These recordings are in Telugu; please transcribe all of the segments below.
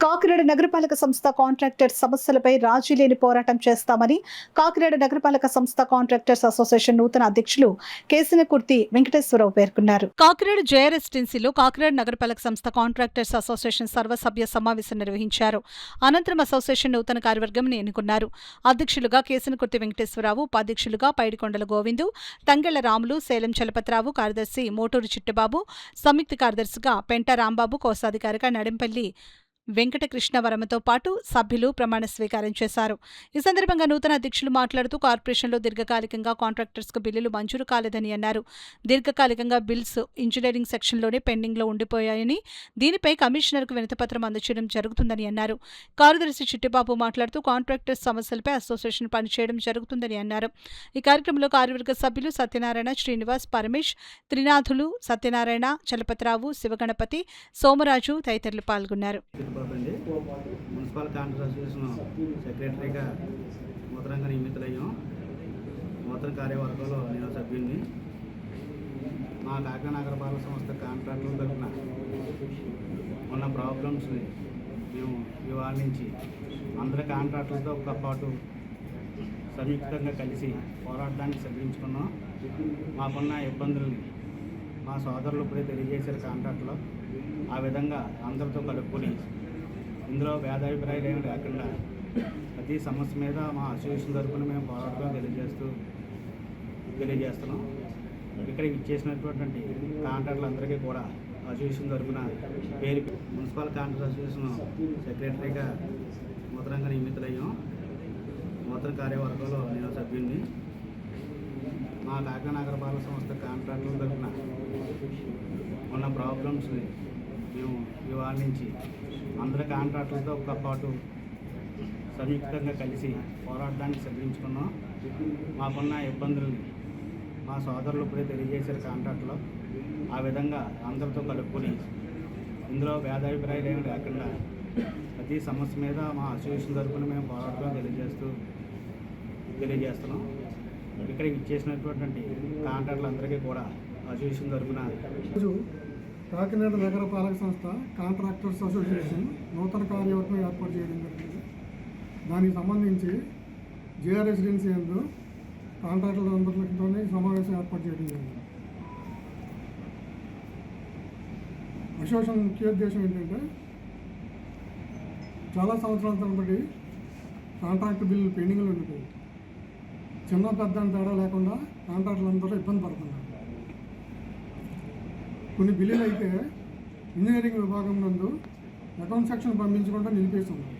కాకినాడ నగరపాలక సంస్థ కాంట్రాక్టర్స్ సమస్యలపై రాజీ లేని పోరాటం చేస్తామని కాకినాడ నగరపాలక సంస్థ కాంట్రాక్టర్స్ అసోసియేషన్ నూతన అధ్యక్షులు కేసినకుర్తి వెంకటేశ్వరరావు పేర్కొన్నారు. కాకినాడ జయరెసిడెన్సీలో కాకినాడ నగరపాలక సంస్థ కాంట్రాక్టర్స్ అసోసియేషన్ సర్వసభ్య సమావేశం నిర్వహించారు. అనంతరం అసోసియేషన్ నూతన కార్యవర్గం ఎన్నుకున్నారు. అధ్యక్షులుగా కేసినకుర్తి వెంకటేశ్వరరావు, ఉపాధ్యక్షులుగా పైడికొండల గోవిందు, తంగెళ్ల రాములు, సేలం చలపతిరావు, కార్యదర్శి మోటూరు చిట్టుబాబు, సంయుక్త కార్యదర్శిగా పెంట రాంబాబు, కోశాధికారిగా నడింపల్లి వెంకటకృష్ణవరమతో పాటు సభ్యులు ప్రమాణ స్వీకారం చేశారు. ఈ సందర్భంగా నూతన అధ్యక్షులు మాట్లాడుతూ కార్పొరేషన్లో దీర్ఘకాలికంగా కాంట్రాక్టర్స్కు బిల్లులు మంజూరు కాలేదని అన్నారు. దీర్ఘకాలికంగా బిల్స్ ఇంజనీరింగ్ సెక్షన్లోనే పెండింగ్లో ఉండిపోయాయని, దీనిపై కమిషనర్కు వినతిపత్రం అందజేయడం జరుగుతుందని అన్నారు. కార్యదర్శి చిట్టిబాబు మాట్లాడుతూ కాంట్రాక్టర్స్ సమస్యలపై అసోసియేషన్ పనిచేయడం జరుగుతుందని అన్నారు. ఈ కార్యక్రమంలో కార్యవర్గ సభ్యులు సత్యనారాయణ, శ్రీనివాస్, పరమేష్, త్రినాథులు, సత్యనారాయణ, చలపతిరావు, శివగణపతి, సోమరాజు తదితరులు పాల్గొన్నారు. మున్సిపల్ కాంట్రాక్ట్ అసోసియేషన్ సెక్రటరీగా నూతనంగా నియమితులయ్యాం. నూతన కార్యవర్గంలో నేను సభ్యుడిని. మా కాకినాడ నగరపాలక సంస్థ కాంట్రాక్టుల తరఫున ఉన్న ప్రాబ్లమ్స్ని మేము నివారించి అందరి కాంట్రాక్టులతో పాటు సంయుక్తంగా కలిసి పోరాడడానికి సిద్ధించుకున్నాం. మాకున్న ఇబ్బందుల్ని మా సోదరులు ఇప్పుడే తెలియజేశారు కాంట్రాక్ట్లో. ఆ విధంగా అందరితో కలుపుకొని ఇందులో భేదాభిప్రాయాలు ఏమి లేకుండా ప్రతి సమస్య మీద మా అసోసియేషన్ తరఫున మేము పోరాటం తెలియజేస్తున్నాం. ఇక్కడ ఇచ్చేసినటువంటి కాంట్రాక్టులందరికీ కూడా అసోసియేషన్ తరఫున పేరు మున్సిపల్ కాంట్రాక్ట్ అసోసియేషన్ సెక్రటరీగా నూతనంగా నియమితులయ్యాం. నూతన కార్యవర్గంలో నేను సభ్యుడిని. మా కాకినాడ నగరపాలక సంస్థ కాంట్రాక్టుల తరఫున ఉన్న ప్రాబ్లమ్స్ని మేము నివారించి అందరి కాంట్రాక్టులతో పాటు సంయుక్తంగా కలిసి పోరాడడానికి సిద్ధించుకున్నాం. మాకున్న ఇబ్బందుల్ని మా సోదరులు ఇప్పుడే తెలియజేశారు కాంట్రాక్ట్లో. ఆ విధంగా అందరితో కలుపుకొని ఇందులో భేదాభిప్రాయాలు ఏమి లేకుండా ప్రతి సమస్య మీద మా అసోసియేషన్ తరఫున మేము పోరాటం తెలియజేస్తున్నాం. ఇక్కడ ఇచ్చేసినటువంటి కాంట్రాక్టులందరికీ కూడా అసోసియేషన్ తరఫున కాకినాడ నగరపాలక సంస్థ కాంట్రాక్టర్స్ అసోసియేషన్ నూతన కార్యవర్గం ఏర్పాటు చేయడం జరిగింది. దానికి సంబంధించి జేఆర్ రెసిడెన్సీ యందు కాంట్రాక్టర్లందరితో సమావేశం ఏర్పాటు చేయడం జరిగింది. అసోసియేషన్ ముఖ్య ఉద్దేశం ఏంటంటే చాలా సంవత్సరాల తరబడి కాంట్రాక్ట్ బిల్లులు పెండింగ్లో ఉండిపోయి చిన్న పెద్ద తేడా లేకుండా కాంట్రాక్టర్లందరూ ఇబ్బంది పడుతున్నారు. కొన్ని బిల్లులు అయితే ఇంజనీరింగ్ విభాగం నందు అకౌంట్ సెక్షన్ పంపించకుండా నిలిపేస్తున్నారు.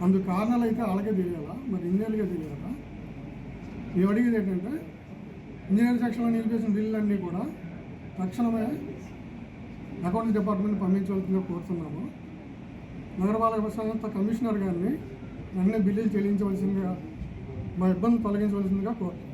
అందుకు కారణాలు అయితే వాళ్ళకే తెలియాలా, మరి ఇంజనీర్గా తెలియాలా? మేము అడిగేది ఏంటంటే ఇంజనీరింగ్ సెక్షన్లో నిలిపేసిన బిల్లులన్నీ కూడా తక్షణమే అకౌంట్స్ డిపార్ట్మెంట్ పంపించవలసిందిగా కోరుతున్నాము. నగరపాలక సంస్థ కమిషనర్ గారిని వెంటనే బిల్లులు చెల్లించవలసిందిగా, మా ఇబ్బంది తొలగించవలసిందిగా కోరుతున్నాము.